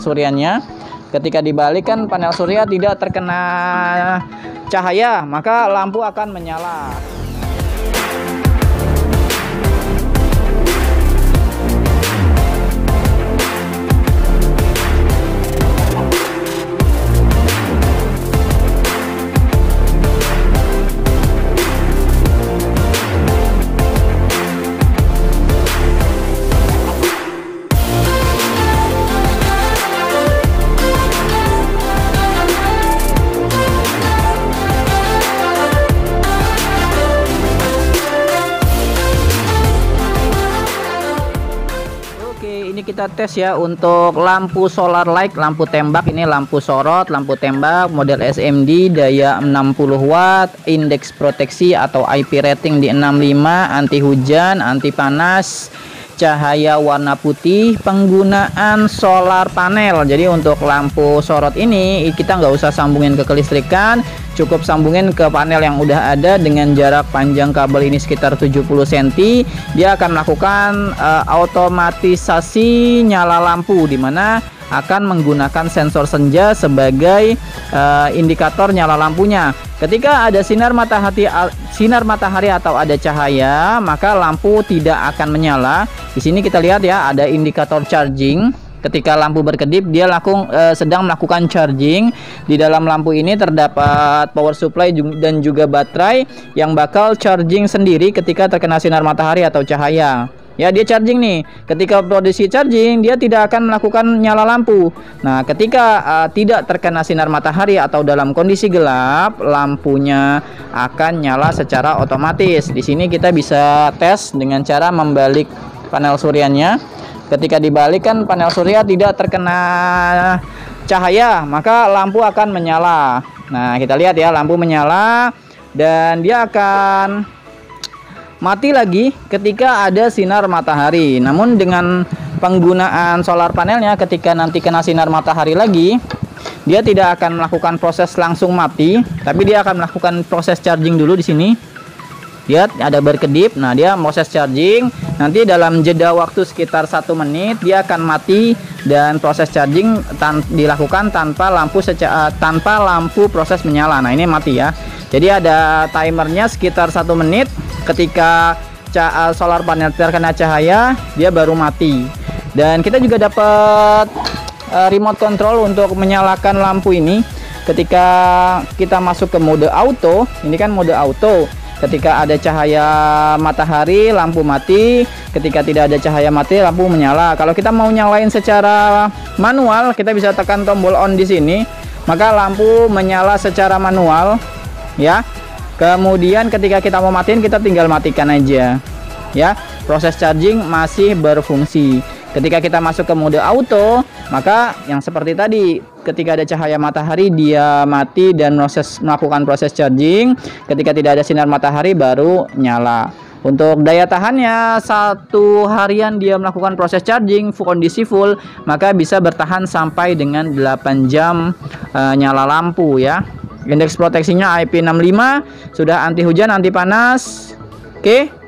suryanya. Ketika dibalik kan panel surya tidak terkena cahaya, maka lampu akan menyala. Ini kita tes ya untuk lampu solar light, lampu tembak. Ini lampu sorot, lampu tembak model SMD, daya 60 watt, indeks proteksi atau IP rating di 65, anti hujan, anti panas, cahaya warna putih, penggunaan solar panel. Jadi untuk lampu sorot ini kita nggak usah sambungin ke kelistrikan, cukup sambungin ke panel yang udah ada dengan jarak panjang kabel ini sekitar 70 cm. Dia akan melakukan otomatisasi nyala lampu, dimana akan menggunakan sensor senja sebagai indikator nyala lampunya. Ketika ada sinar matahari atau ada cahaya, maka lampu tidak akan menyala. Di sini kita lihat ya, ada indikator charging. Ketika lampu berkedip, dia sedang melakukan charging. Di dalam lampu ini terdapat power supply dan juga baterai yang bakal charging sendiri ketika terkena sinar matahari atau cahaya. Ya, dia charging nih. Ketika posisi charging, dia tidak akan melakukan nyala lampu. Nah, ketika tidak terkena sinar matahari atau dalam kondisi gelap, lampunya akan nyala secara otomatis. Di sini kita bisa tes dengan cara membalik panel suryanya. Ketika dibalik kan panel surya tidak terkena cahaya, maka lampu akan menyala. Nah, kita lihat ya, lampu menyala dan dia akan mati lagi ketika ada sinar matahari. Namun dengan penggunaan solar panelnya, ketika nanti kena sinar matahari lagi, dia tidak akan melakukan proses langsung mati, tapi dia akan melakukan proses charging dulu di sini. Lihat ada berkedip. Nah, dia proses charging. Nanti dalam jeda waktu sekitar 1 menit dia akan mati dan proses charging dilakukan tanpa lampu proses menyala. Nah, ini mati ya. Jadi ada timernya sekitar 1 menit. Ketika solar panel terkena cahaya, dia baru mati. Dan kita juga dapat remote control untuk menyalakan lampu ini. Ketika kita masuk ke mode auto, ini kan mode auto. Ketika ada cahaya matahari, lampu mati. Ketika tidak ada cahaya mati, lampu menyala. Kalau kita mau nyalain secara manual, kita bisa tekan tombol on di sini, maka lampu menyala secara manual, ya. Kemudian ketika kita mau matiin, kita tinggal matikan aja, ya. Proses charging masih berfungsi. Ketika kita masuk ke mode auto, maka yang seperti tadi, ketika ada cahaya matahari dia mati dan melakukan proses charging. Ketika tidak ada sinar matahari baru nyala. Untuk daya tahannya, 1 harian dia melakukan proses charging kondisi full, maka bisa bertahan sampai dengan 8 jam nyala lampu ya. Indeks proteksinya IP65, sudah anti hujan, anti panas. Oke.